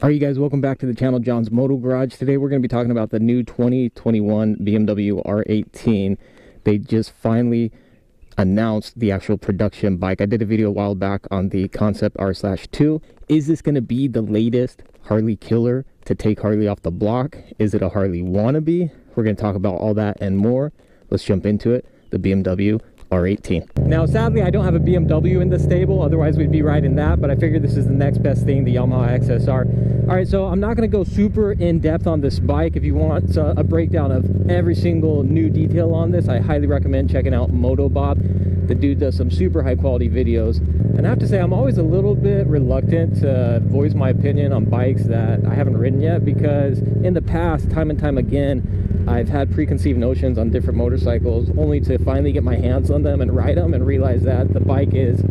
Alright you guys, welcome back to the channel, John's Moto Garage. Today we're going to be talking about the new 2021 BMW R18. They just finally announced the actual production bike. I did a video a while back on the Concept R/2. Is this going to be the latest Harley killer to take Harley off the block? Is it a Harley wannabe? We're going to talk about all that and more. Let's jump into it. The BMW R18. Now sadly I don't have a BMW in the stable, otherwise we'd be riding that, but I figured this is the next best thing, the Yamaha XSR. Alright, so I'm not going to go super in depth on this bike. If you want a breakdown of every single new detail on this, I highly recommend checking out Moto Bob. The dude does some super high quality videos, and I have to say I'm always a little bit reluctant to voice my opinion on bikes that I haven't ridden yet, because in the past, time and time again, I've had preconceived notions on different motorcycles, only to finally get my hands on them and ride them and realize that the bike is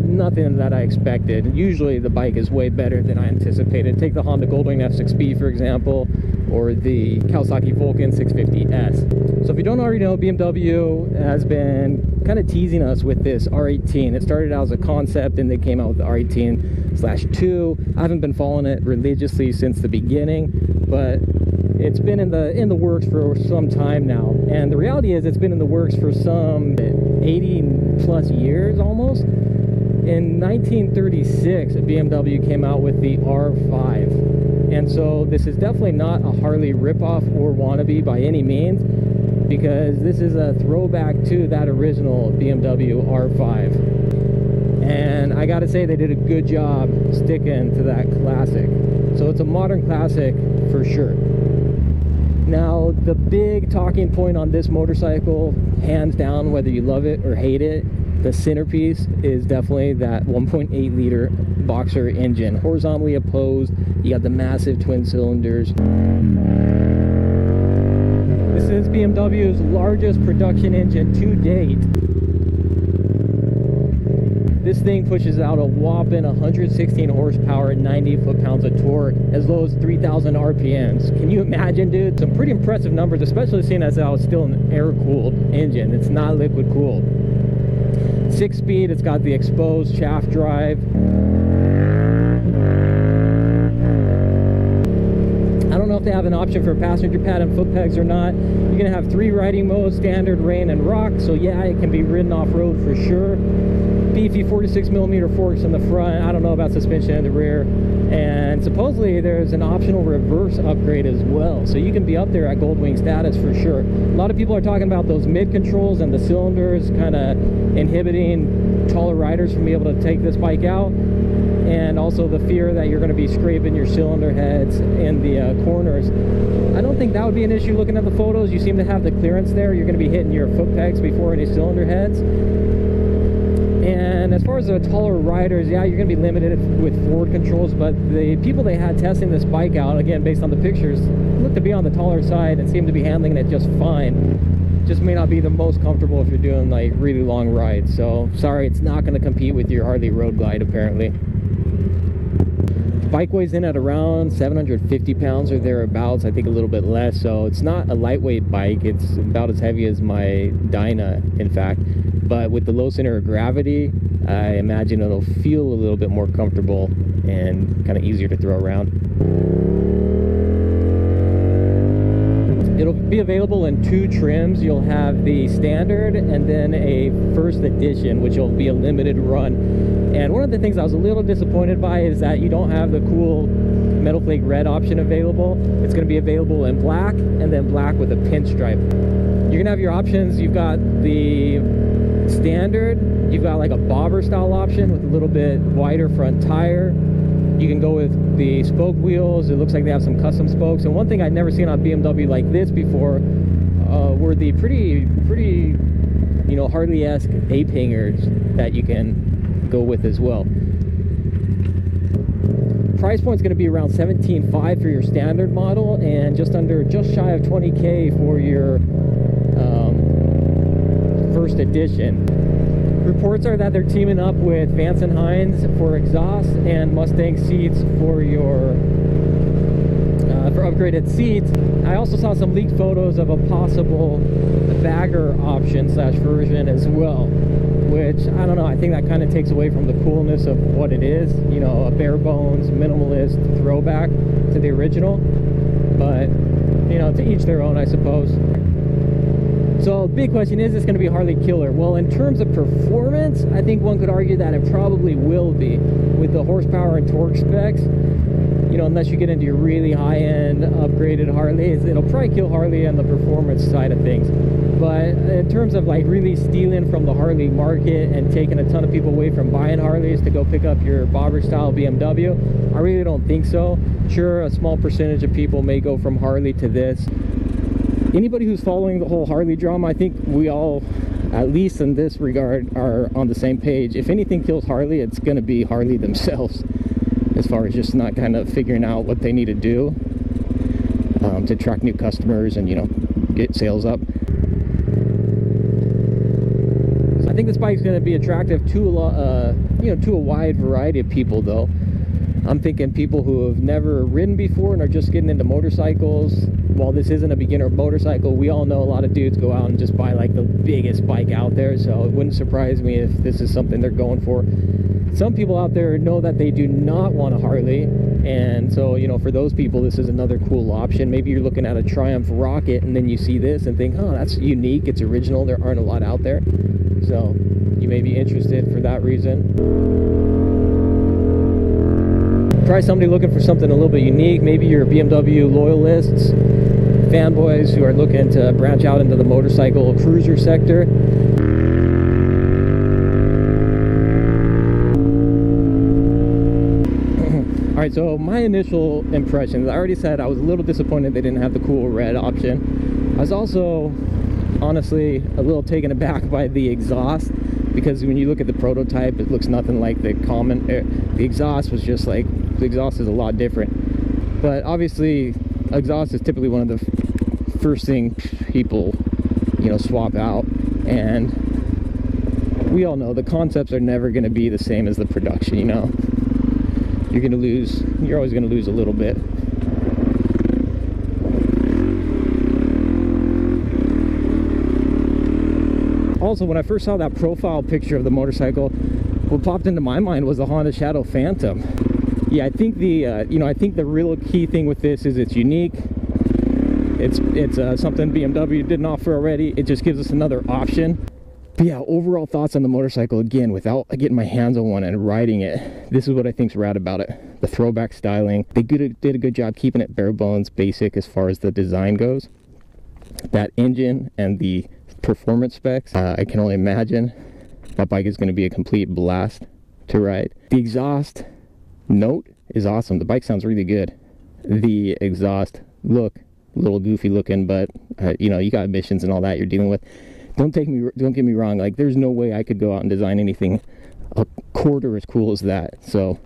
nothing that I expected. Usually the bike is way better than I anticipated. Take the Honda Goldwing F6B for example, or the Kawasaki Vulcan 650S. So if you don't already know, BMW has been kind of teasing us with this R18. It started out as a concept and they came out with the R18/2. I haven't been following it religiously since the beginning, but it's been in the works for some time now, and the reality is it's been in the works for some 80 plus years almost. In 1936 BMW came out with the R5, and so this is definitely not a Harley ripoff or wannabe by any means, because this is a throwback to that original BMW R5, and I gotta say they did a good job sticking to that classic. So it's a modern classic for sure. Now, the big talking point on this motorcycle, hands down, whether you love it or hate it, the centerpiece is definitely that 1.8 liter boxer engine, horizontally opposed. You got the massive twin cylinders. This is BMW's largest production engine to date. This thing pushes out a whopping 116 horsepower and 90 foot-pounds of torque, as low as 3,000 RPMs. Can you imagine, dude? Some pretty impressive numbers, especially seeing as how it's still an air-cooled engine. It's not liquid-cooled. 6-speed, it's got the exposed shaft drive. I don't know if they have an option for passenger pad and foot pegs or not. You're going to have 3 riding modes, standard, rain, and rock. So yeah, it can be ridden off-road for sure. Beefy 46mm forks in the front. I don't know about suspension in the rear, and supposedly there's an optional reverse upgrade as well, so you can be up there at Goldwing status for sure. A lot of people are talking about those mid controls and the cylinders kind of inhibiting taller riders from being able to take this bike out, and also the fear that you're going to be scraping your cylinder heads in the corners. I don't think that would be an issue. Looking at the photos, you seem to have the clearance there. You're going to be hitting your foot pegs before any cylinder heads. And as far as the taller riders, yeah, you're going to be limited with forward controls, but the people they had testing this bike out, again, based on the pictures, look to be on the taller side and seem to be handling it just fine. Just may not be the most comfortable if you're doing like really long rides. So sorry, it's not going to compete with your Harley Road Glide apparently. The bike weighs in at around 750 pounds or thereabouts, I think a little bit less, so it's not a lightweight bike. It's about as heavy as my Dyna, in fact. But with the low center of gravity, I imagine it'll feel a little bit more comfortable and kind of easier to throw around. It'll be available in 2 trims. You'll have the standard and then a first edition, which will be a limited run. And one of the things I was a little disappointed by is that you don't have the cool metal flake red option available. It's going to be available in black, and then black with a pinstripe. You're going to have your options. You've got the standard, you've got like a bobber style option with a little bit wider front tire. You can go with the spoke wheels. It looks like they have some custom spokes, and one thing I'd never seen on BMW like this before were the pretty you know, Harley-esque ape hangers that you can go with as well. Price point is going to be around $17,500 for your standard model, and just shy of $20K for your first edition. Reports are that they're teaming up with Vance & Hines for exhaust and Mustang seats for your for upgraded seats. I also saw some leaked photos of a possible bagger option / version as well. which I don't know, I think that kind of takes away from the coolness of what it is, you know, a bare bones minimalist throwback to the original. But you know, to each their own, I suppose. So big question, is this going to be a Harley killer? Well, in terms of performance, I think one could argue that it probably will be, with the horsepower and torque specs. You know, unless you get into your really high-end upgraded Harleys, it'll probably kill Harley on the performance side of things. But in terms of like really stealing from the Harley market and taking a ton of people away from buying Harleys to go pick up your bobber style BMW, I really don't think so. Sure, a small percentage of people may go from Harley to this. Anybody who's following the whole Harley drama, I think we all, at least in this regard, are on the same page. If anything kills Harley, it's going to be Harley themselves, as far as just not kind of figuring out what they need to do to attract new customers and, you know, get sales up. So I think this bike's going to be attractive to a wide variety of people, though. I'm thinking people who have never ridden before and are just getting into motorcycles. While this isn't a beginner motorcycle, we all know a lot of dudes go out and just buy like the biggest bike out there, so it wouldn't surprise me if this is something they're going for. Some people out there know that they do not want a Harley, and so, you know, for those people, this is another cool option. Maybe you're looking at a Triumph Rocket and then you see this and think, oh, that's unique, it's original, there aren't a lot out there. So you may be interested for that reason. Try somebody looking for something a little bit unique. Maybe you're BMW loyalists, fanboys who are looking to branch out into the motorcycle cruiser sector. Alright, so my initial impressions, I already said I was a little disappointed they didn't have the cool red option. I was also honestly a little taken aback by the exhaust, because when you look at the prototype, it looks nothing like the common. The exhaust was just like, the exhaust is a lot different. But obviously, exhaust is typically one of the first thing people, you know, swap out. And we all know the concepts are never going to be the same as the production, you know. You're always going to lose a little bit. Also, when I first saw that profile picture of the motorcycle, what popped into my mind was the Honda Shadow Phantom. Yeah, I think the I think the real key thing with this is it's unique. It's something BMW didn't offer already. It just gives us another option. But yeah, overall thoughts on the motorcycle, again, without getting my hands on one and riding it, this is what I think's rad about it. The throwback styling. They did a good job keeping it bare bones basic as far as the design goes. That engine and the performance specs, I can only imagine that bike is going to be a complete blast to ride. The exhaust note is awesome. The bike sounds really good. The exhaust look a little goofy looking, but you know, you got emissions and all that you're dealing with. Don't get me wrong, like there's no way I could go out and design anything a quarter as cool as that. So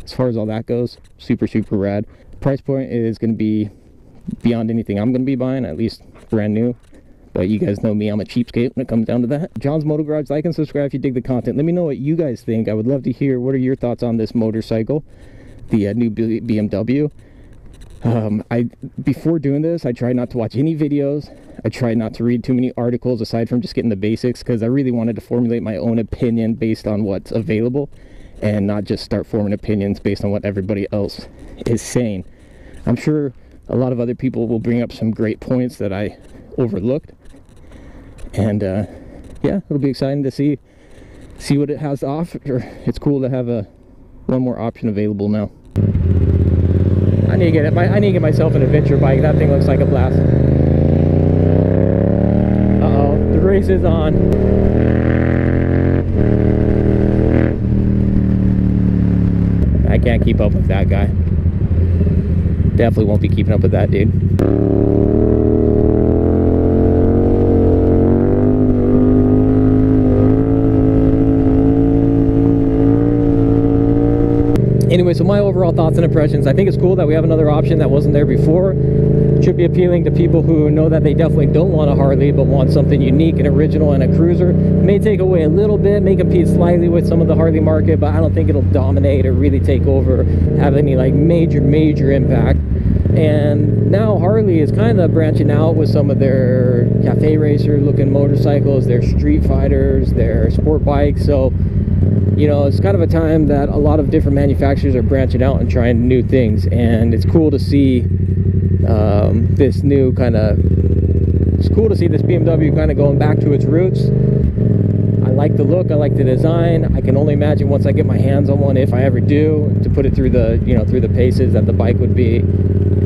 as far as all that goes, super rad. Price point is going to be beyond anything I'm going to be buying, at least brand new. But you guys know me, I'm a cheapskate when it comes down to that. John's Moto Garage, like and subscribe if you dig the content. Let me know what you guys think. I would love to hear, what are your thoughts on this motorcycle, the new BMW. Before doing this, I tried not to watch any videos. I tried not to read too many articles aside from just getting the basics, because I really wanted to formulate my own opinion based on what's available and not just start forming opinions based on what everybody else is saying. I'm sure a lot of other people will bring up some great points that I overlooked, and yeah, it'll be exciting to see what it has to offer. It's cool to have one more option available now. I need to get myself an adventure bike. That thing looks like a blast. Uh-oh, the race is on. I can't keep up with that guy. Definitely won't be keeping up with that dude. Anyway, so my overall thoughts and impressions, I think it's cool that we have another option that wasn't there before. It should be appealing to people who know that they definitely don't want a Harley but want something unique and original and a cruiser. It may take away a little bit, may compete slightly with some of the Harley market, but I don't think it'll dominate or really take over, have any like major impact. And now Harley is kind of branching out with some of their cafe racer looking motorcycles, their street fighters, their sport bikes. So, you know, it's kind of a time that a lot of different manufacturers are branching out and trying new things. And it's cool to see this new kind of, it's cool to see this BMW kind of going back to its roots. I like the look, I like the design. I can only imagine once I get my hands on one, if I ever do, to put it through the, you know, through the paces, that the bike would be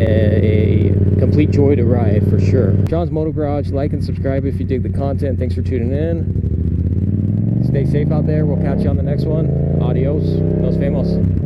a complete joy to ride for sure. John's Moto Garage, like and subscribe if you dig the content. Thanks for tuning in. Stay safe out there. We'll catch you on the next one. Adios. Nos vemos.